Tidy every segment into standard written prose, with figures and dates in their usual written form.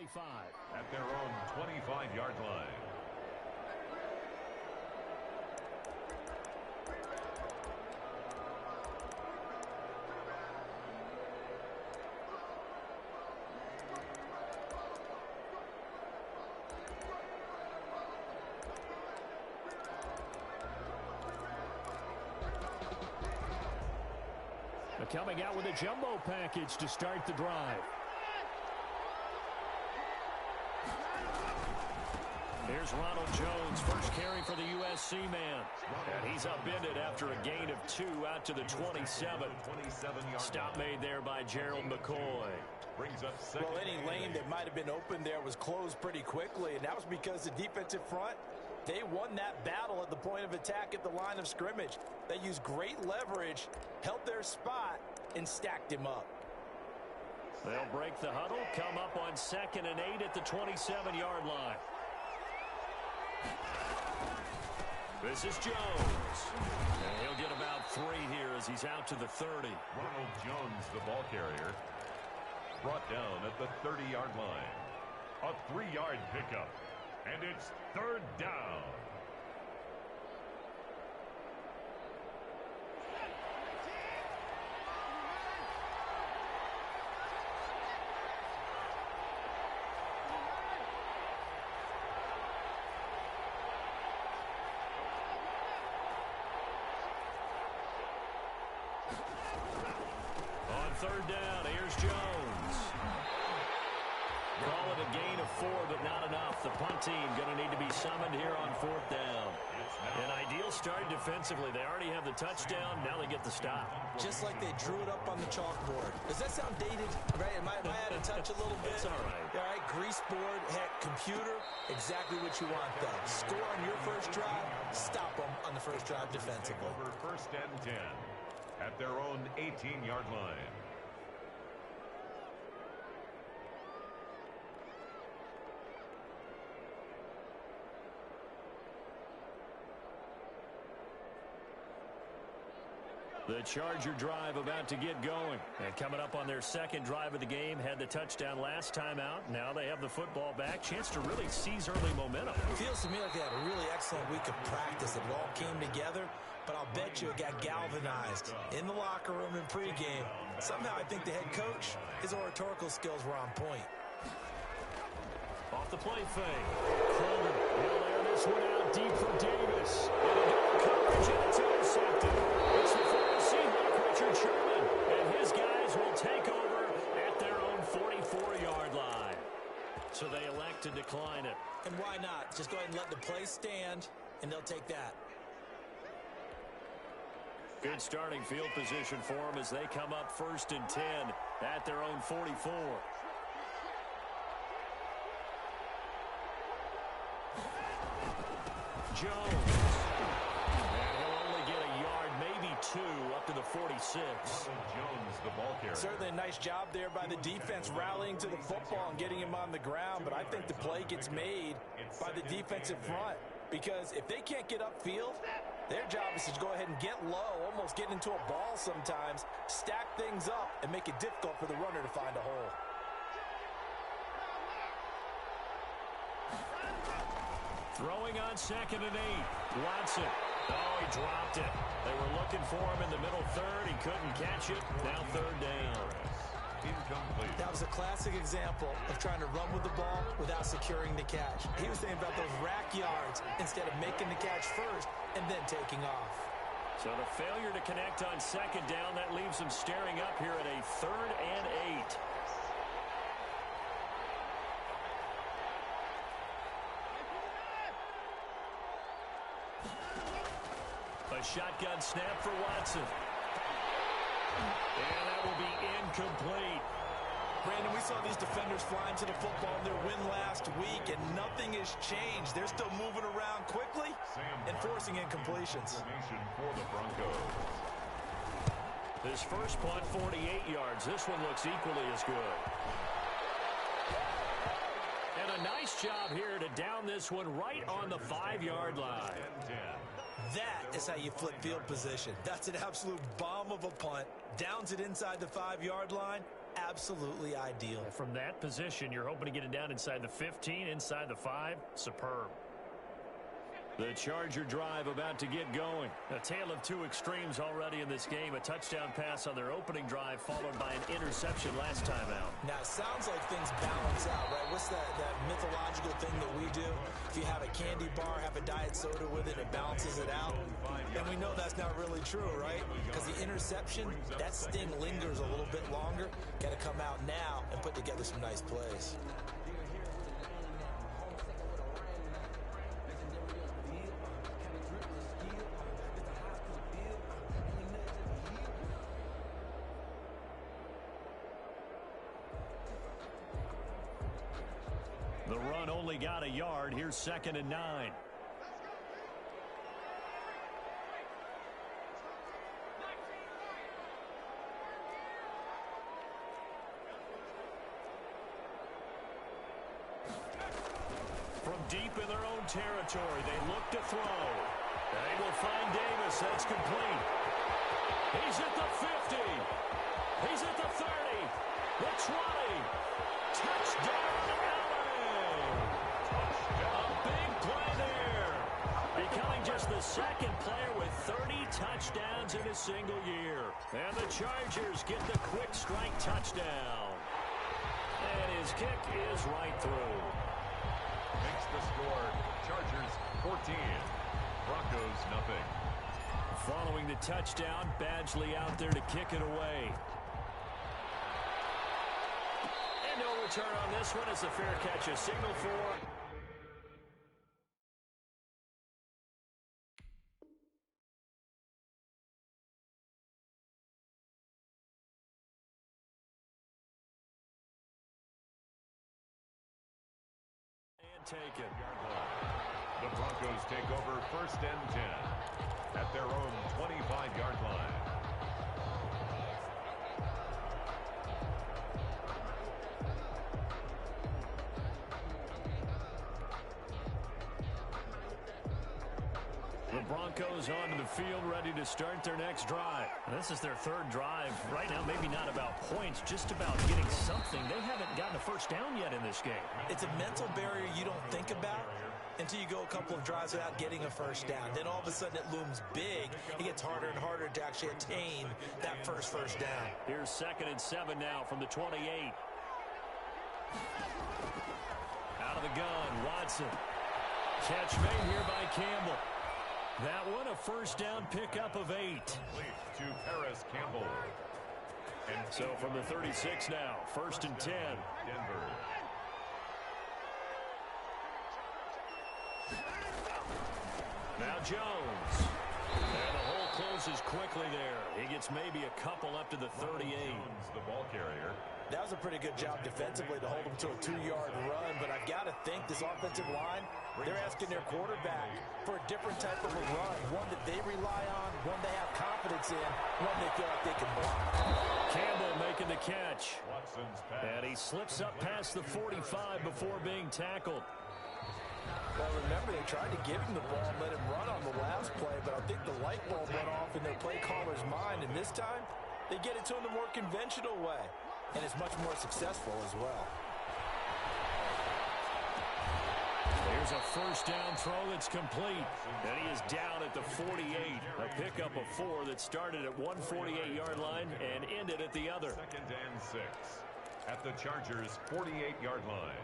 25. At their own 25-yard line. Coming out with a jumbo package to start the drive. Here's Ronald Jones, first carry for the USC man. And he's upended after a gain of 2 out to the 27. Stop made there by Gerald McCoy. Well, any lane that might have been open there was closed pretty quickly, and that was because the defensive front, they won that battle at the point of attack at the line of scrimmage. They used great leverage, held their spot, and stacked him up. They'll break the huddle, come up on 2nd and 8 at the 27-yard line. This is Jones. And he'll get about 3 here as he's out to the 30. Ronald Jones, the ball carrier, brought down at the 30-yard line. A 3-yard pickup. And it's 3rd down. On 3rd down, here's Jones. Call it a gain of 4, but not enough. The punt team going to need to be summoned here on 4th down. An ideal start defensively. They already have the touchdown. Now they get the stop. Just like they drew it up on the chalkboard. Does that sound dated? Right? Am I out of touch a little bit? It's all right. All right, grease board, heck, computer, exactly what you want, though. Score on your first drive, stop them on the first drive defensively. Over 1st and 10 at their own 18-yard line. The Charger drive about to get going. And coming up on their 2nd drive of the game, had the touchdown last time out. Now they have the football back. Chance to really seize early momentum. It feels to me like they had a really excellent week of practice. It all came together, but I'll bet you it got galvanized in the locker room in pregame. Somehow I think the head coach, his oratorical skills were on point. Off the play fake. Kroger will air this one out deep for Davis. And coverage, and it's intercepted. It's the former Seahawk, Richard Sherman. And his guys will take over at their own 44-yard line. So they elect to decline it. And why not? Just go ahead and let the play stand, and they'll take that. Good starting field position for them as they come up 1st and 10 at their own 44. Jones. And he'll only get a yard, maybe 2, up to the 46. Jones, the ball carrier. Certainly a nice job there by the defense rallying to the football and getting him on the ground, but I think the play gets made by the defensive front because if they can't get upfield, their job is to go ahead and get low, almost get into a ball sometimes, stack things up, and make it difficult for the runner to find a hole. Throwing on 2nd and 8. Watson. Oh, he dropped it. They were looking for him in the middle 3rd. He couldn't catch it. Now 3rd down. Incomplete. That was a classic example of trying to run with the ball without securing the catch. He was thinking about those rack yards instead of making the catch first and then taking off. So the failure to connect on 2nd down, that leaves him staring up here at a 3rd and 8. A shotgun snap for Watson. And that will be incomplete. Brandon, we saw these defenders flying to the football in their win last week, and nothing has changed. They're still moving around quickly and forcing incompletions. For the Broncos. This first punt, 48 yards. This one looks equally as good. And a nice job here to down this one right on the 5-yard line. That is how you flip field position. That's an absolute bomb of a punt. Downs it inside the 5-yard line. absolutely ideal. From that position, you're hoping to get it down inside the 15, inside the 5. Superb. The Charger drive about to get going. A tale of two extremes already in this game. A touchdown pass on their opening drive followed by an interception last time out. Now, it sounds like things balance out, right? What's that mythological thing that we do? If you have a candy bar, have a diet soda with it, it balances it out. And we know that's not really true, right? Because the interception, that sting lingers a little bit longer. Got to come out now and put together some nice plays. The run only got a yard. Here's 2nd and 9. From deep in their own territory, they look to throw. They will find Davis. That's complete. He's at the 50. He's at the 30. The 20. Touchdown. Becoming just the second player with 30 touchdowns in a single year. And the Chargers get the quick strike touchdown. And his kick is right through. Makes the score Chargers 14, Broncos nothing. Following the touchdown, Badgley out there to kick it away. And no return on this one as the fair catch is signaled for. Taken. The Broncos take over 1st and 10 at their own 25-yard line. The Broncos onto the field, ready to start their next drive. This is their 3rd drive. Right now, maybe not about points, just about getting something. They haven't gotten a first down yet in this game. It's a mental barrier you don't think about until you go a couple of drives without getting a first down. Then all of a sudden it looms big. It gets harder and harder to actually attain that first down. Here's 2nd and 7 now from the 28. Out of the gun, Watson. Catch made here by Campbell. That one a first down pickup of 8. To Paris Campbell. And so from the 36 now, 1st and 10. Denver. Now Jones. And the hole closes quickly there. He gets maybe a couple up to the 38. Jones, the ball carrier. That was a pretty good job defensively to hold them to a 2-yard run, but I've got to think this offensive line, they're asking their quarterback for a different type of a run, one that they rely on, one they have confidence in, one they feel like they can block. Campbell making the catch. Watson's pass. And he slips up past the 45 before being tackled. Well, remember, they tried to give him the ball and let him run on the last play, but I think the light bulb went off in their play caller's mind, and this time, they get it to him the more conventional way. And it's much more successful as well. There's a first down throw that's complete. And he is down at the 48. A pickup of 4 that started at one 48-yard line and ended at the other. 2nd and 6 at the Chargers' 48-yard line.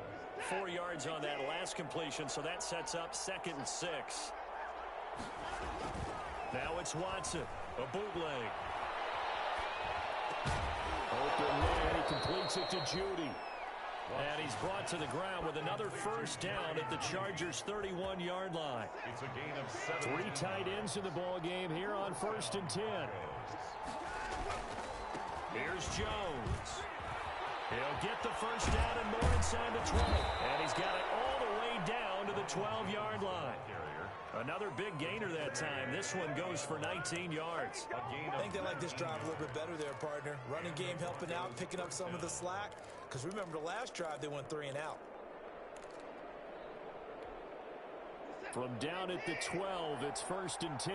4 yards on that last completion, so that sets up 2nd and 6. Now it's Watson, a bootleg. Open man, he completes it to Judy. And he's brought to the ground with another first down at the Chargers' 31-yard line. It's a gain of 7. 3 tight ends in the ball game here on 1st and 10. Here's Jones. He'll get the first down and more inside the 20. And he's got it all the way down to the 12-yard line. Another big gainer that time. This one goes for 19 yards. I think they like this drive a little bit better there, partner. Running game helping out, picking up some of the slack. Because remember, the last drive, they went 3 and out. From down at the 12, it's 1st and 10.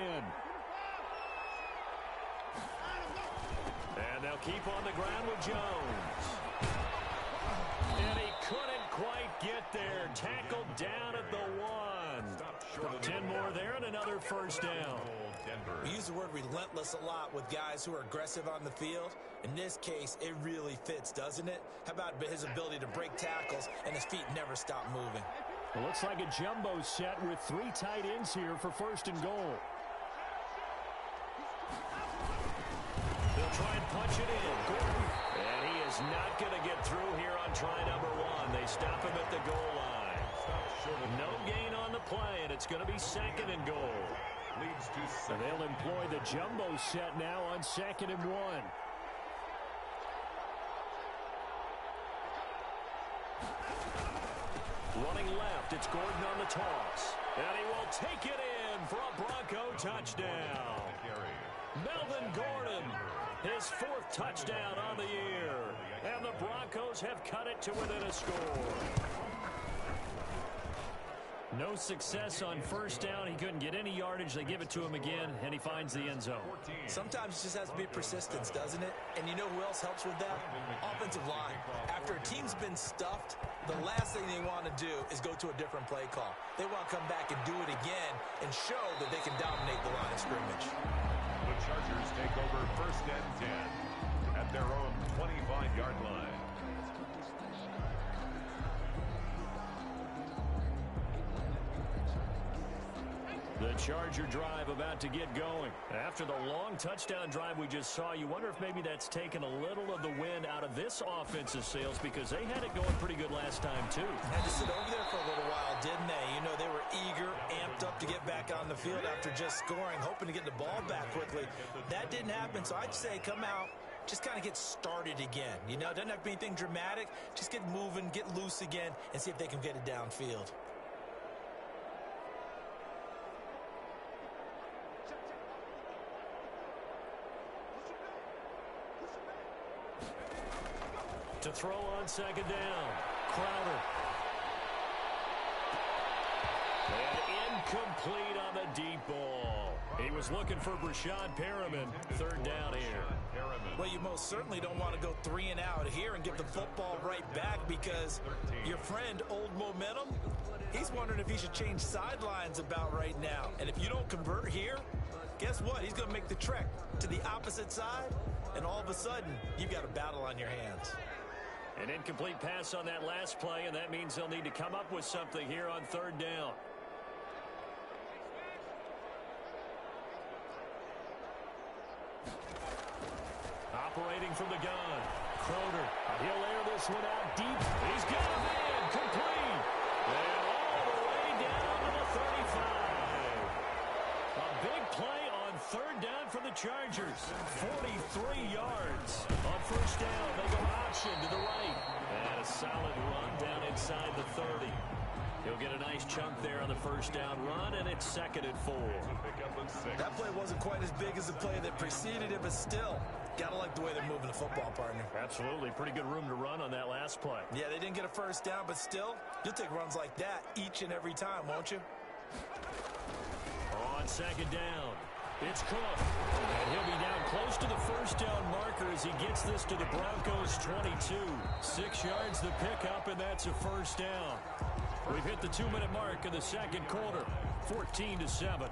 And they'll keep on the ground with Jones. And he couldn't quite get there. Tackled down at the 1. 10 more there and another first down. We use the word relentless a lot with guys who are aggressive on the field. In this case, it really fits, doesn't it? How about his ability to break tackles and his feet never stop moving? It looks like a jumbo set with 3 tight ends here for first and goal. They'll try and punch it in. Gordon. And he is not going to get through here on try number 1. They stop him at the goal line. No gain on the play, and it's going to be second and goal. So they'll employ the jumbo set now on second and 1. Running left, it's Gordon on the toss. And he will take it in for a Bronco touchdown. Melvin Gordon, his 4th touchdown on the year. And the Broncos have cut it to within a score. No success on first down. He couldn't get any yardage. They give it to him again, and he finds the end zone. Sometimes it just has to be persistence, doesn't it? And you know who else helps with that? Offensive line. After a team's been stuffed, the last thing they want to do is go to a different play call. They want to come back and do it again and show that they can dominate the line of scrimmage. The Chargers take over first and 10 at their own 25-yard line. The Charger drive about to get going. After the long touchdown drive we just saw, you wonder if maybe that's taken a little of the wind out of this offensive sails because they had it going pretty good last time, too. Had to sit over there for a little while, didn't they? You know, they were eager, amped up to get back on the field after just scoring, hoping to get the ball back quickly. That didn't happen, so I'd say come out, just kind of get started again. You know, doesn't have to be anything dramatic. Just get moving, get loose again, and see if they can get it downfield. To throw on second down, Crowder. And incomplete on the deep ball. He was looking for Brashad Perriman. Third down here. Well, you most certainly don't want to go 3 and out here and give the football right back because your friend, Old Momentum, he's wondering if he should change sidelines about right now. And if you don't convert here, guess what? He's going to make the trek to the opposite side, and all of a sudden, you've got a battle on your hands. An incomplete pass on that last play, and that means they'll need to come up with something here on third down. Operating from the gun, Crowder. He'll air this one out deep. He's got him in, complete. And all the way down to the 35. A big play on third down for the Chargers. 43 yards on first down. They go option to the right. And a solid run down inside the 30. He'll get a nice chunk there on the first down run, and it's second and 4. That play wasn't quite as big as the play that preceded it, but still, gotta like the way they're moving the football, partner. Absolutely. Pretty good room to run on that last play. Yeah, they didn't get a first down, but still, you'll take runs like that each and every time, won't you? On second down, it's Cook. And he'll be down close to the first down marker as he gets this to the Broncos' 22. 6 yards the pickup, and that's a first down. We've hit the 2-minute mark in the second quarter, 14-7.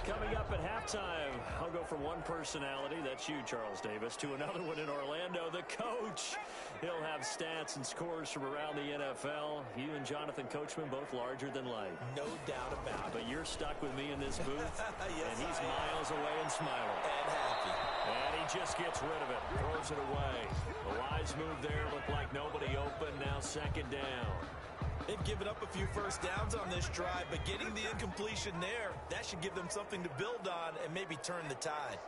Coming up at halftime, I'll go from one personality, that's you, Charles Davis, to another one in Orlando, the coach. He'll have stats and scores from around the NFL. You and Jonathan Coachman both larger than life. No doubt about it. But you're stuck with me in this booth, yes, and he's miles away and smiling. And happy. And he just gets rid of it, throws it away. A wise move there, looked like nobody open, now second down. They've given up a few first downs on this drive, but getting the incompletion there, that should give them something to build on and maybe turn the tide.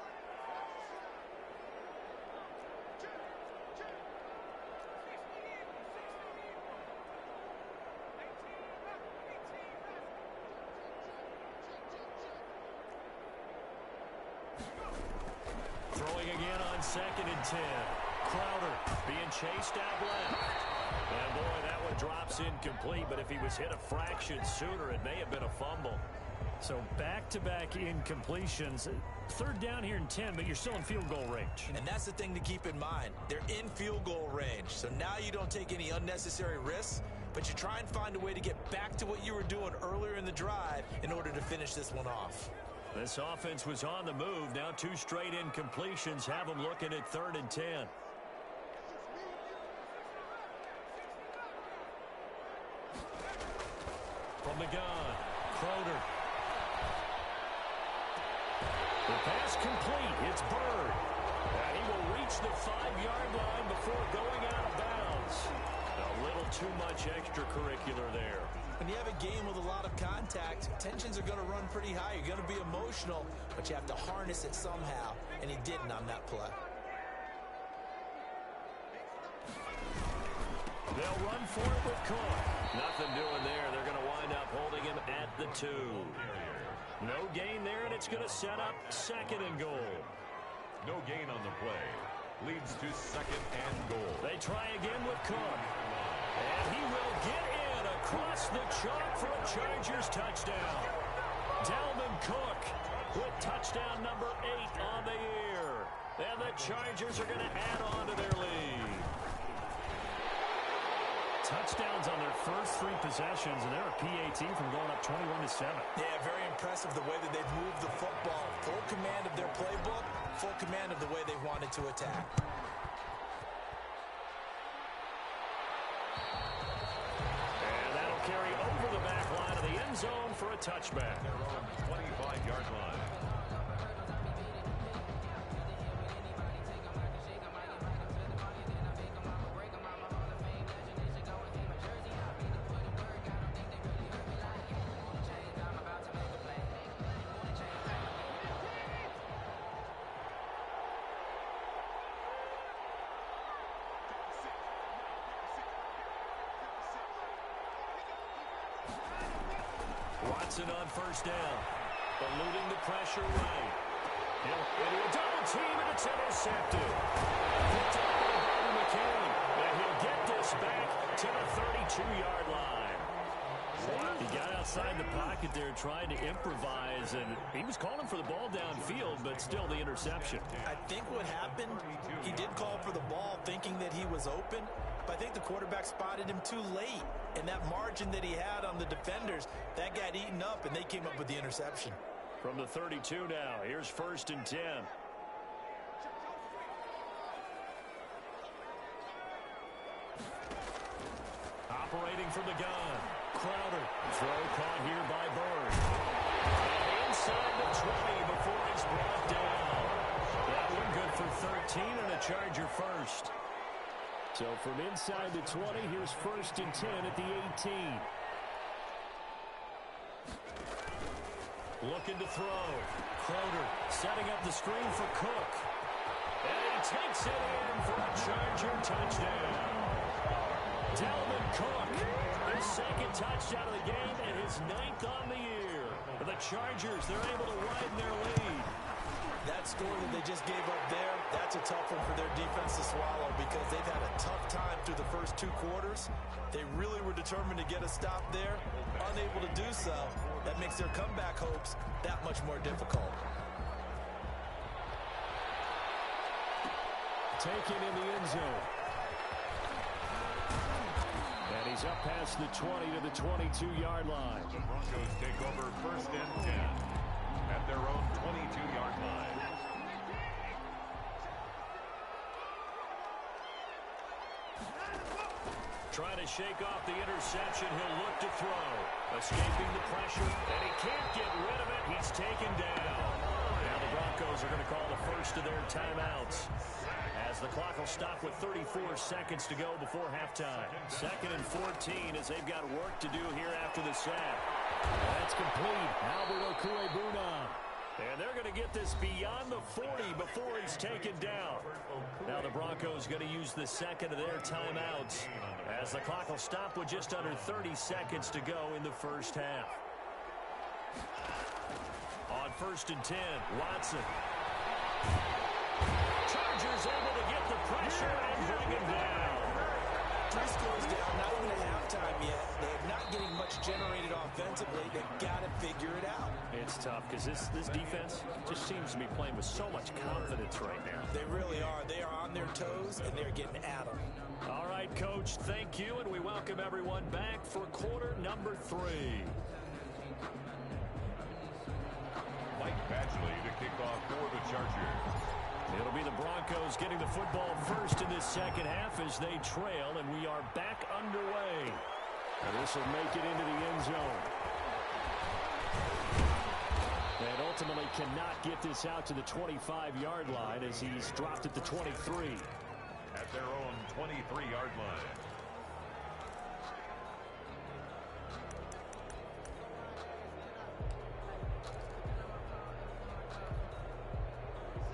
Throwing again on second and 10. Crowder being chased out left. And boy, that one drops incomplete, but if he was hit a fraction sooner, it may have been a fumble. So back-to-back incompletions. Third down here in 10, but you're still in field goal range. And that's the thing to keep in mind. They're in field goal range. So now you don't take any unnecessary risks, but you try and find a way to get back to what you were doing earlier in the drive in order to finish this one off. This offense was on the move. Now 2 straight incompletions have them looking at 3rd and 10. From the gun, Crowder. The pass complete. It's Bird. And he will reach the 5-yard line before going out of bounds. A little too much extracurricular there. When you have a game with a lot of contact, tensions are going to run pretty high. You're going to be emotional, but you have to harness it somehow, and he didn't on that play. They'll run for it with Cook. Nothing doing there. They're going to wind up holding him at the 2. No gain there, and it's going to set up 2nd and goal. No gain on the play. Leads to 2nd and goal. They try again with Cook. And he will get in across the chalk for a Chargers touchdown. Dalvin Cook with touchdown number 8 on the year. And the Chargers are going to add on to their lead. Touchdowns on their first 3 possessions, and they're a PAT from going up 21-7. Yeah, very impressive the way that they've moved the football. Full command of their playbook, full command of the way they wanted to attack. And that'll carry over the back line of the end zone for a touchback. Their own 25-yard line. Watson on first down. Eluding the pressure right. He'll into a double team, and it's intercepted. Picked up by Bobby McCain. And he'll get this back to the 32-yard line. He got outside the pocket there trying to improvise, and he was calling for the ball downfield, but still the interception. I think what happened, he did call for the ball thinking that he was open, but I think the quarterback spotted him too late. And that margin that he had on the defenders, that got eaten up, and they came up with the interception. From the 32 now, here's 1st and 10. Operating from the gun. Crowder. Throw caught here by Bird. Inside the 20 before he's brought down. That one good for 13 and a Charger first. So from inside the 20, here's 1st and 10 at the 18. Looking to throw. Crowder setting up the screen for Cook. And he takes it in for a Charger touchdown. Dalvin Cook, his 2nd touchdown of the game and his 9th on the year. For the Chargers, they're able to widen their lead. That score that they just gave up there, that's a tough one for their defense to swallow because they've had a tough time through the first 2 quarters. They really were determined to get a stop there, unable to do so. That makes their comeback hopes that much more difficult. Taken in the end zone. And he's up past the 20 to the 22-yard line. The Broncos take over 1st and 10 at their own 22-yard line. Trying to shake off the interception. He'll look to throw. Escaping the pressure, and he can't get rid of it. He's taken down. Now the Broncos are going to call the first of their timeouts, as the clock will stop with 34 seconds to go before halftime. 2nd and 14 as they've got work to do here after the sack. That's complete. Albert Okwuegbunam. And they're going to get this beyond the 40 before he's taken down. Now the Broncos going to use the 2nd of their timeouts, as the clock will stop with just under 30 seconds to go in the first half. On 1st and 10, Watson. Chargers able to get the pressure and bring him down. 3 scores down, not even at halftime yet. They're not getting much generated offensively. They've got to figure it out. This defense just seems to be playing with so much confidence right now. They really are. They are on their toes, and they're getting at them. All right, Coach, thank you, and we welcome everyone back for quarter number 3. Mike Badgley to kick off for the Chargers. It'll be the Broncos getting the football first in this second half as they trail, and we are back underway. And this will make it into the end zone. And ultimately cannot get this out to the 25-yard line as he's dropped at the 23. At their own 23-yard line.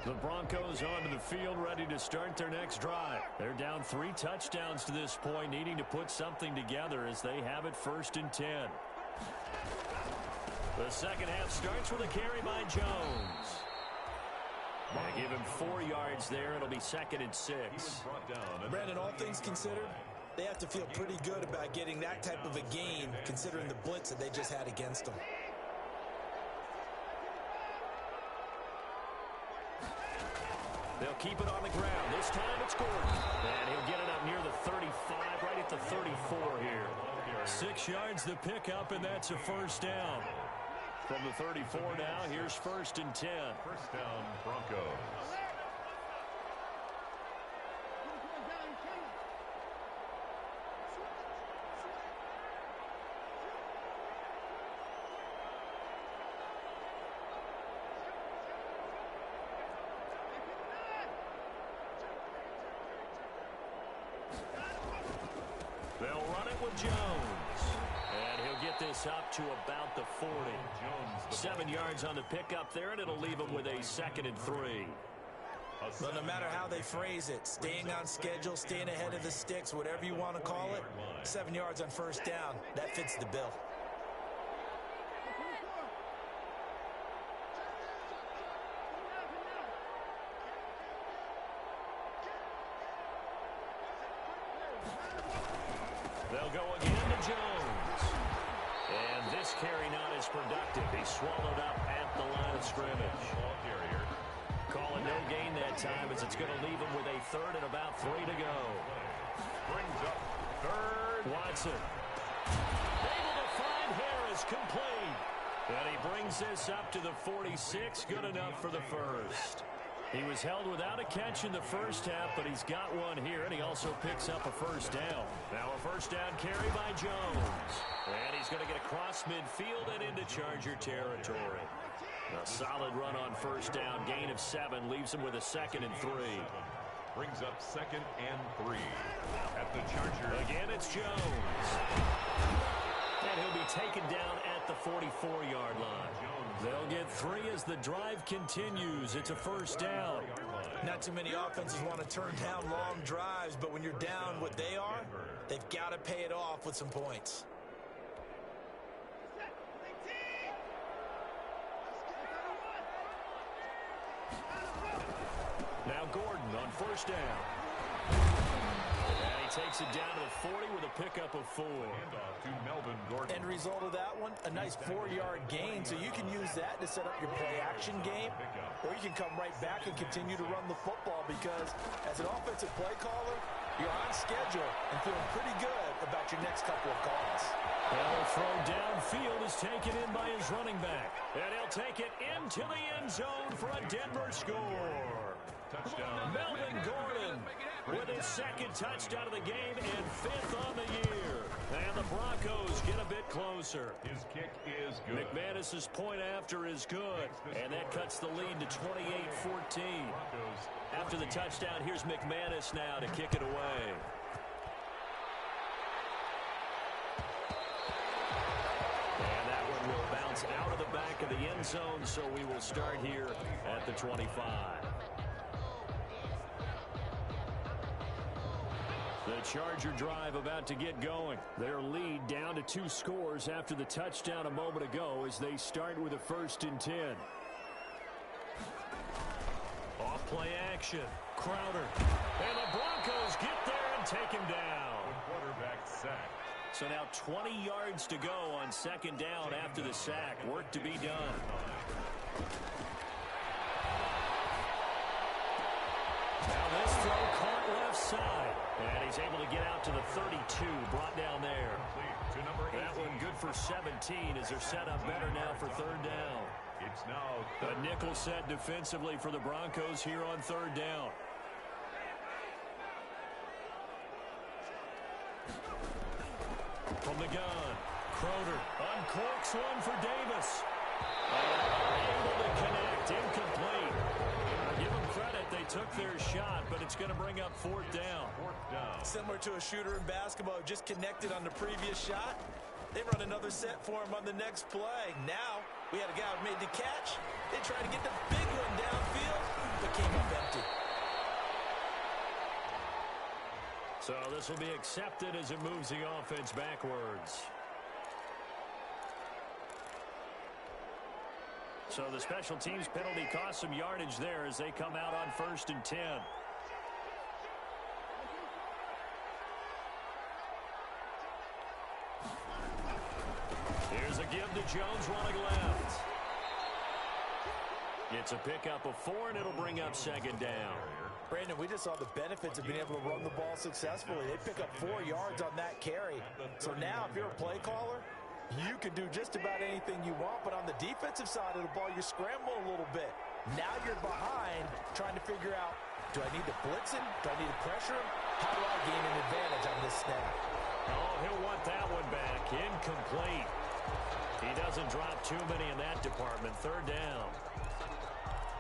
The Broncos onto the field, ready to start their next drive. They're down 3 touchdowns to this point, needing to put something together as they have it 1st and 10. The second half starts with a carry by Jones. They give him 4 yards there. It'll be 2nd and 6. Brandon, all things considered, they have to feel pretty good about getting that type of a gain, considering the blitz that they just had against them. They'll keep it on the ground. This time it's Gordon. And he'll get it up near the 35, right at the 34 here. 6 yards the pickup, and that's a 1st down. From the 34 now, here's 1st and 10. 1st down, Broncos. They'll run it with Jones. And he'll get this up to about the 40. 7 yards on the pickup there, and it'll leave him with a 2nd and 3. So no matter how they phrase it, staying on schedule, staying ahead of the sticks, whatever you want to call it, 7 yards on 1st down, that fits the bill. They'll go again to Jones. And this carry not as productive. He's swallowed up at the line of scrimmage. Ball carrier. Calling no gain that time as it's going to leave him with a 3rd and about 3 to go. Brings up 3rd. Watson. Able to find Harris, complete. And he brings this up to the 46. Good enough for the 1st. He was held without a catch in the 1st half, but he's got one here, and he also picks up a 1st down. Now a 1st down carry by Jones. And he's going to get across midfield and into Charger territory. A solid run on 1st down, gain of 7, leaves him with a 2nd and 3. Brings up 2nd and 3. At the Charger. Again, it's Jones. And he'll be taken down at the 44-yard line. They'll get 3 as the drive continues. It's a 1st down. Not too many offenses want to turn down long drives, but when you're down what they are, they've got to pay it off with some points. Now Gordon on 1st down. And he takes it down to the 40 with a pickup of 4. Handoff to Melvin Gordon. End result of that one, a nice 4-yard gain, so you can use that to set up your play-action game, or you can come right back and continue to run the football because as an offensive play caller, you're on schedule and feeling pretty good about your next couple of calls. And the throw downfield is taken in by his running back. And he'll take it into the end zone for a Denver score. Touchdown. Melvin Gordon with his 2nd touchdown of the game and 5th on the year. And the Broncos get a bit closer. His kick is good. McManus's point after is good. And that cuts the lead to 28-14. After the touchdown, here's McManus now to kick it away. And that one will bounce out of the back of the end zone, so we will start here at the 25. The Charger drive about to get going. Their lead down to 2 scores after the touchdown a moment ago as they start with a 1st and 10. Off play action. Crowder. And the Broncos get there and take him down. The quarterback sack. So now 20 yards to go on 2nd down after the sack. Work to be done. Now this throw caught left side. And he's able to get out to the 32, brought down there. That one good for 17 as they're set up better now for third down. It's now a nickel set defensively for the Broncos here on third down. From the gun, Croder uncorks one for Davis. Able to connect, incomplete. Give them credit, they took their shot, but it's going to bring up fourth down. Similar to a shooter in basketball, just connected on the previous shot. They run another set for him on the next play. Now, we had a guy who made the catch. They tried to get the big one downfield, but came up empty. So this will be accepted as it moves the offense backwards. So the special teams penalty cost some yardage there as they come out on 1st and 10. Here's a give to Jones running left. It's a pickup of 4, and it'll bring up second down. Brandon, we just saw the benefits of being able to run the ball successfully. They pick up 4 yards on that carry. So now, if you're a play caller, you can do just about anything you want. But on the defensive side of the ball, you scramble a little bit. Now you're behind, trying to figure out, do I need to blitz him? Do I need to pressure him? How do I gain an advantage on this snap? Oh, he'll want that one back. Incomplete. He doesn't drop too many in that department. Third down.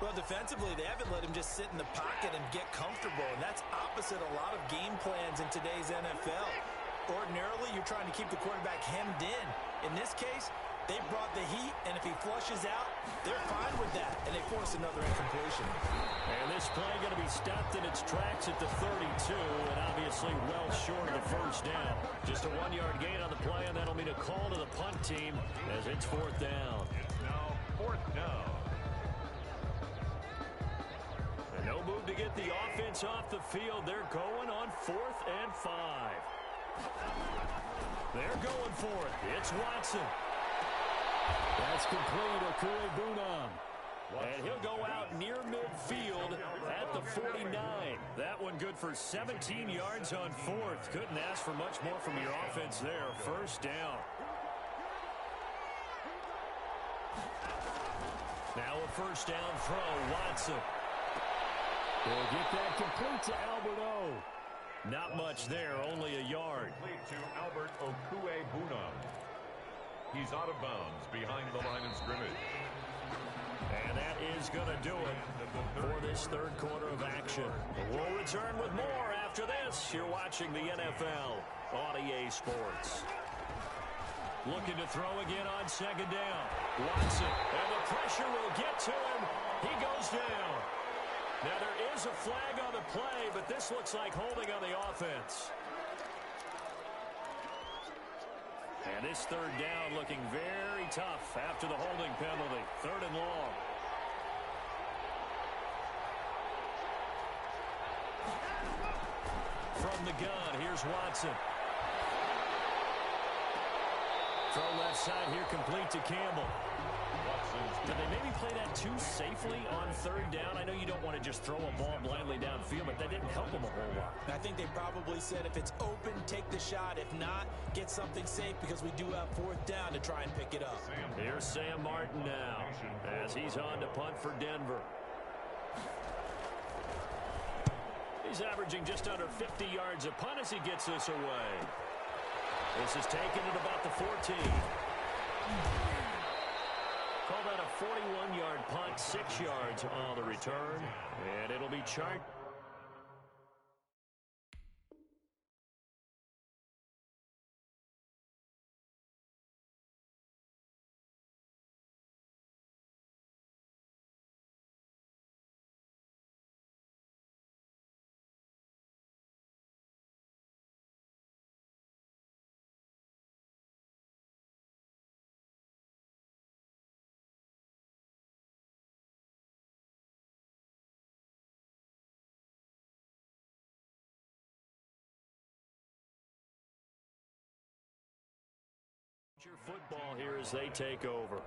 Well, defensively, they haven't let him just sit in the pocket and get comfortable, and that's opposite a lot of game plans in today's NFL. Ordinarily, you're trying to keep the quarterback hemmed in. In this case, they brought the heat, and if he flushes out, they're fine with that, and they force another incompletion. And this play going to be stopped in its tracks at the 32, and obviously well short of the first down. Just a 1-yard gain on the play, and that'll mean a call to the punt team as it's fourth down. It's now fourth down. And no move to get the offense off the field. They're going on 4th and 5. They're going for it. It's Watson. That's complete. Okuegbunam. And he'll go out near midfield at the 49. That one good for 17 yards on 4th. Couldn't ask for much more from your offense there. First down. Now a first down throw. Watson. Will get that complete to Albert O. Not much there, only a yard. Complete to Albert Okuegbunam. He's out of bounds behind the line of scrimmage. And that is going to do it for this third quarter of action. We'll return with more after this. You're watching the NFL on EA Sports. Looking to throw again on second down. Watson, and the pressure will get to him. He goes down. Now there is a flag on the play, but this looks like holding on the offense. And this third down looking very tough after the holding penalty. 3rd and long. From the gun, here's Watson. Throw left side here, complete to Campbell. Did they maybe play that too safely on 3rd down? I know you don't want to just throw a ball blindly downfield, but that didn't help them a whole lot. I think they probably said if it's open, take the shot. If not, get something safe because we do have 4th down to try and pick it up. Here's Sam Martin now as he's on to punt for Denver. He's averaging just under 50 yards a punt as he gets this away. This is taken at about the 14. Call that a 41-yard punt, 6 yards on the return, and it'll be charged. Football here as they take over.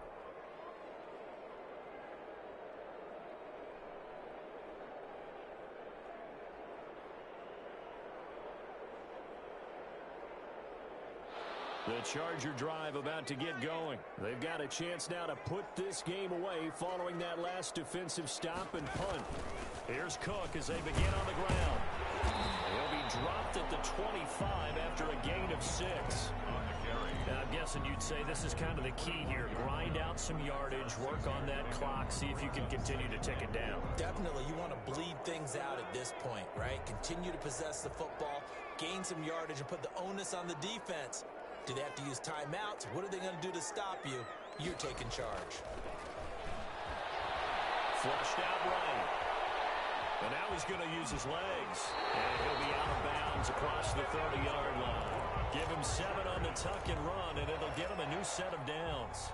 The Charger drive about to get going. They've got a chance now to put this game away following that last defensive stop and punt. Here's Cook as they begin on the ground. He'll be dropped at the 25 after a gain of 6. Now, I'm guessing you'd say this is kind of the key here. Grind out some yardage, work on that clock, see if you can continue to tick it down. Definitely, you want to bleed things out at this point, right? Continue to possess the football, gain some yardage, and put the onus on the defense. Do they have to use timeouts? What are they going to do to stop you? You're taking charge. Flushed out right. And now he's going to use his legs. And he'll be out of bounds across the 30-yard line. Give him 7 on the tuck and run, and it'll get him a new set of downs.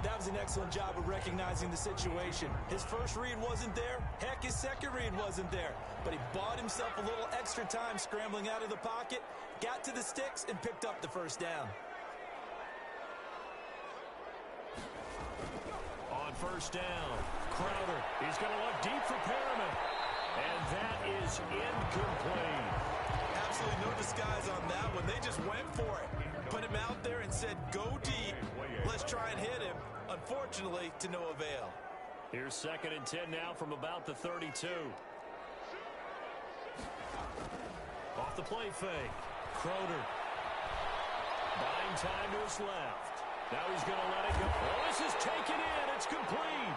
That was an excellent job of recognizing the situation. His first read wasn't there. Heck, his second read wasn't there. But he bought himself a little extra time scrambling out of the pocket, got to the sticks, and picked up the first down. On first down, Crowder. He's going to look deep for Perriman. And that is incomplete. Absolutely no disguise on that one. They just went for it. Put him out there and said, go deep. Let's try and hit him. Unfortunately, to no avail. Here's 2nd and 10 now from about the 32. Off the play fake. Crowder. Buying time to his left. Now he's going to let it go. Oh, this is taken in. It's complete.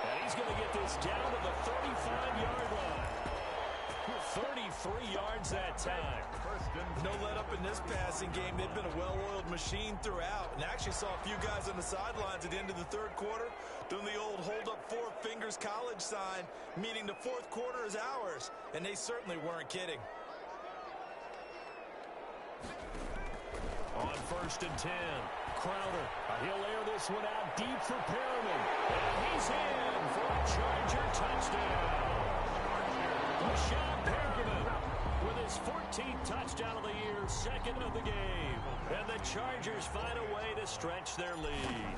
And he's going to get this down to the 35-yard line. 33 yards that time. No let up in this passing game. They've been a well-oiled machine throughout. And actually saw a few guys on the sidelines at the end of the third quarter doing the old hold up 4 fingers college sign, meaning the fourth quarter is ours. And they certainly weren't kidding. On 1st and 10, Crowder. He'll air this one out deep for Perriman. And he's in for a Charger touchdown. Rashad Perriman with his 14th touchdown of the year, 2nd of the game. And the Chargers find a way to stretch their lead.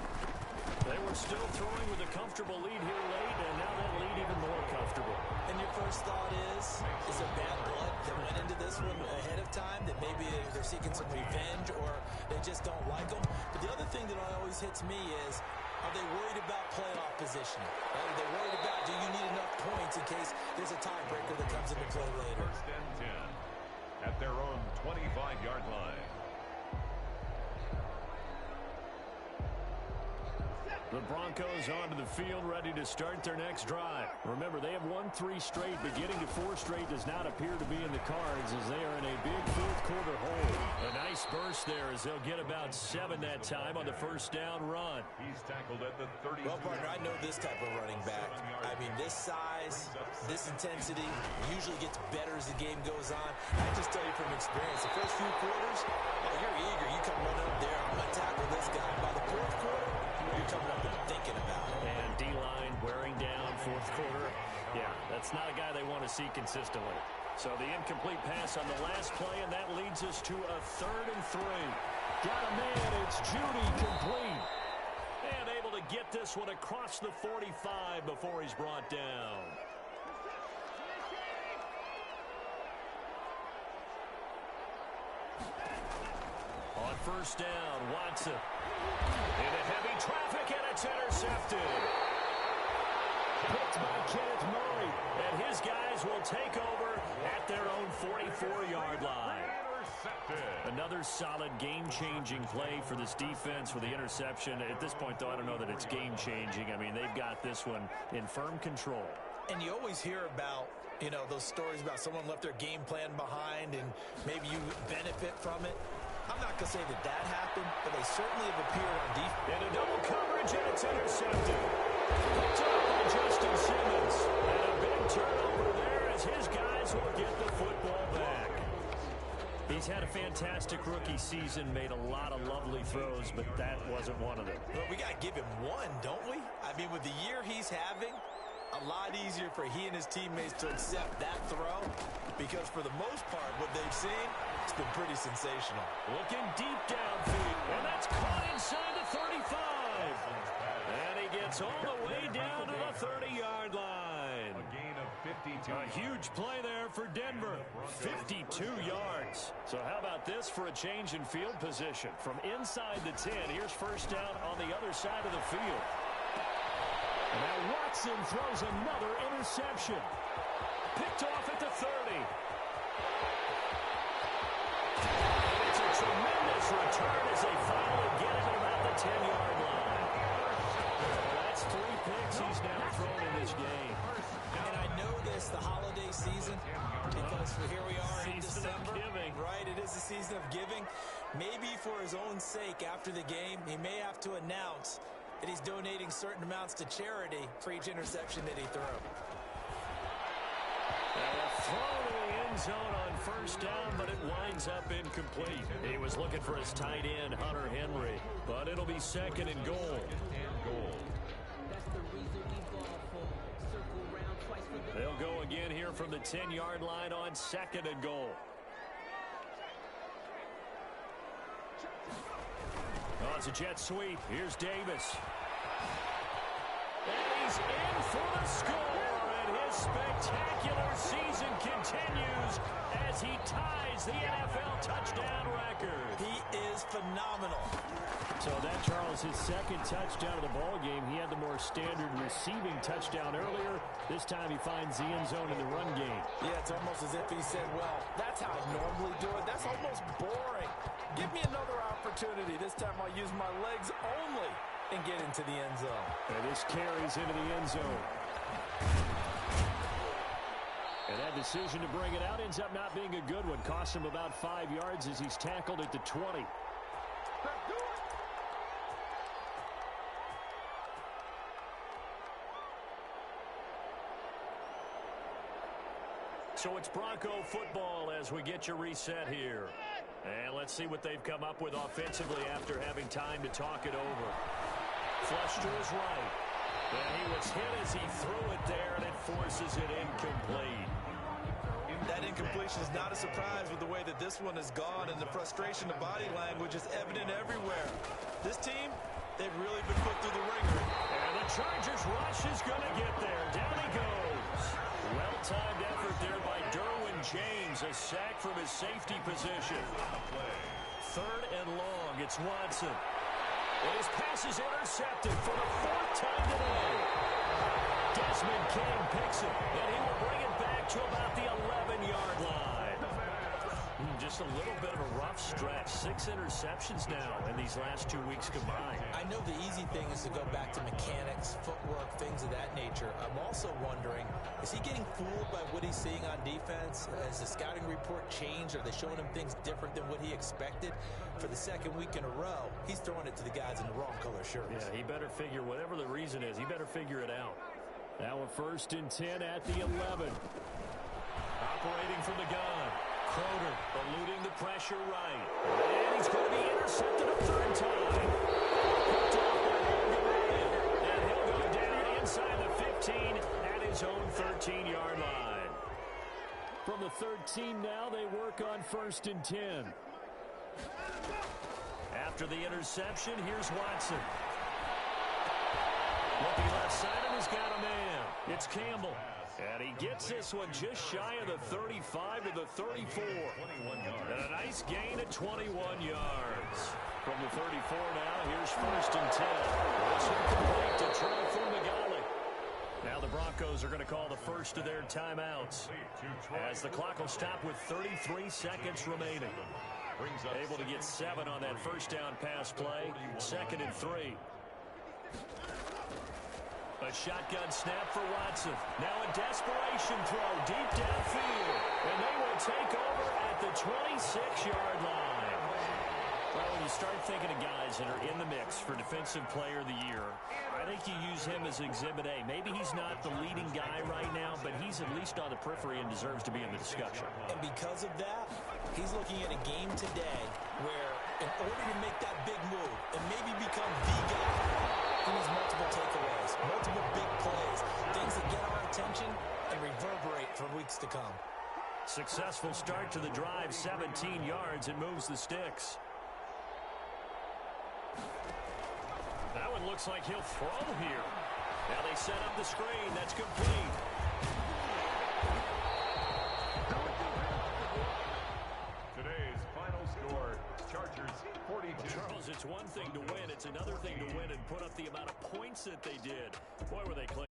They were still throwing with a comfortable lead here late, and now that lead even more comfortable. And your first thought is there bad blood that went into this one ahead of time, that maybe they're seeking some revenge or they just don't like them? But the other thing that always hits me is, are they worried about playoff positioning? Are they worried about, do you need enough points in case there's a tiebreaker that comes into play later? 1st and 10 at their own 25-yard line. The Broncos onto the field, ready to start their next drive. Remember, they have won 3 straight, but getting to 4 straight does not appear to be in the cards as they are in a big fourth quarter hole. A nice burst there as they'll get about 7 that time on the first down run. He's tackled at the 30. Well, partner, I know this type of running back. I mean, this size, this intensity usually gets better as the game goes on. I just tell you from experience, the first few quarters, oh, you're eager. You come running up there, I'm going to tackle this guy. By the fourth quarter, you're coming up and thinking about it. And D-line wearing down fourth quarter. Yeah, that's not a guy they want to see consistently. So the incomplete pass on the last play, and that leads us to a 3rd and 3. Got a man, it's Judy, complete. And able to get this one across the 45 before he's brought down. On first down, Watson. Into heavy traffic, and it's intercepted. Picked by Kenneth Murray, and his guys will take over at their own 44-yard line. Another solid game-changing play for this defense with the interception. At this point, though, I don't know that it's game-changing. I mean, they've got this one in firm control. And you always hear about, you know, those stories about someone left their game plan behind and maybe you benefit from it. I'm not going to say that that happened, but they certainly have appeared on defense. And a double coverage, and it's intercepted. Picked up by Justin Simmons. And a big turnover there as his guys will get the football back. He's had a fantastic rookie season, made a lot of lovely throws, but that wasn't one of them. But we got to give him one, don't we? I mean, with the year he's having, a lot easier for he and his teammates to accept that throw, because for the most part, what they've seen, it's been pretty sensational. Looking deep downfield, and that's caught inside the 35. And he gets all the way down to the 30-yard line. A gain of A huge play there for Denver. 52 yards. So how about this for a change in field position? From inside the 10, here's first down on the other side of the field. And now Watson throws another interception. Picked off at the 30. And it's a tremendous return as they finally get him at about the 10-yard line. That's 3 picks he's now thrown in this game. And I know this, the holiday season, because here we are in December. Right, it is the season of giving. Maybe for his own sake after the game, he may have to announce that he's donating certain amounts to charity for each interception that he threw. Throw to the end zone on first down, but it winds up incomplete. He was looking for his tight end, Hunter Henry, but it'll be second and goal. They'll go again here from the 10-yard line on second and goal. Oh, it's a jet sweep. Here's Davis. And he's in for the score. And his spectacular season continues as he ties the NFL touchdown record. He is phenomenal. So that, Charles, his second touchdown of the ball game. He had the more standard receiving touchdown earlier. This time he finds the end zone in the run game. Yeah, it's almost as if he said, well, that's how I normally do it. That's almost boring. Give me another opportunity. This time I'll use my legs only and get into the end zone. And this carries into the end zone. And that decision to bring it out ends up not being a good one. Cost him about 5 yards as he's tackled at the 20. So it's Bronco football as we get you reset here. And let's see what they've come up with offensively after having time to talk it over. Flush to his right. And he was hit as he threw it there, and it forces it incomplete. That incompletion is not a surprise with the way that this one has gone, and the frustration of body language is evident everywhere. This team, they've really been put through the ringer. And the Chargers rush is going to get there. Down he goes. Well-timed effort there by Derwin James. A sack from his safety position. Third and long. It's Watson. And his pass is intercepted for the 4th time today. Desmond King picks it, and he will bring it back to about the 11-yard line. Just a little bit of a rough stretch. 6 interceptions now in these last 2 weeks combined. I know the easy thing is to go back to mechanics, footwork, things of that nature. I'm also wondering, is he getting fooled by what he's seeing on defense? Has the scouting report changed? Are they showing him things different than what he expected? For the 2nd week in a row, he's throwing it to the guys in the wrong color shirts. Yeah, he better figure, whatever the reason is, he better figure it out. Now a 1st and 10 at the 11. Operating from the gun. Croder eluding the pressure right. And he's going to be intercepted a 3rd time. Picked off by Logan Ryan. And he'll go down inside the 15 at his own 13-yard line. From the 13 now, they work on 1st and 10. After the interception, here's Watson. Looking left side, and he's got a man. It's Campbell. And he gets this one just shy of the 35 to the 34. And a nice gain at 21 yards. From the 34 now, here's 1st and 10. It's incomplete to Troy Fumagalli. Now the Broncos are going to call the first of their timeouts, as the clock will stop with 33 seconds remaining. Able to get 7 on that first down pass play. 2nd and 3. A shotgun snap for Watson. Now a desperation throw deep downfield. And they will take over at the 26-yard line. Well, when you start thinking of guys that are in the mix for Defensive Player of the Year, I think you use him as Exhibit A. Maybe he's not the leading guy right now, but he's at least on the periphery and deserves to be in the discussion. And because of that, he's looking at a game today where in order to make that big move and maybe become the guy, he needs multiple takeaways, multiple big plays, things that get our attention and reverberate for weeks to come. Successful start to the drive, 17 yards, and moves the sticks. That one looks like he'll throw here. Now they set up the screen. That's complete. one thing to win. It's another thing to win and put up the amount of points that they did. Boy, were they close.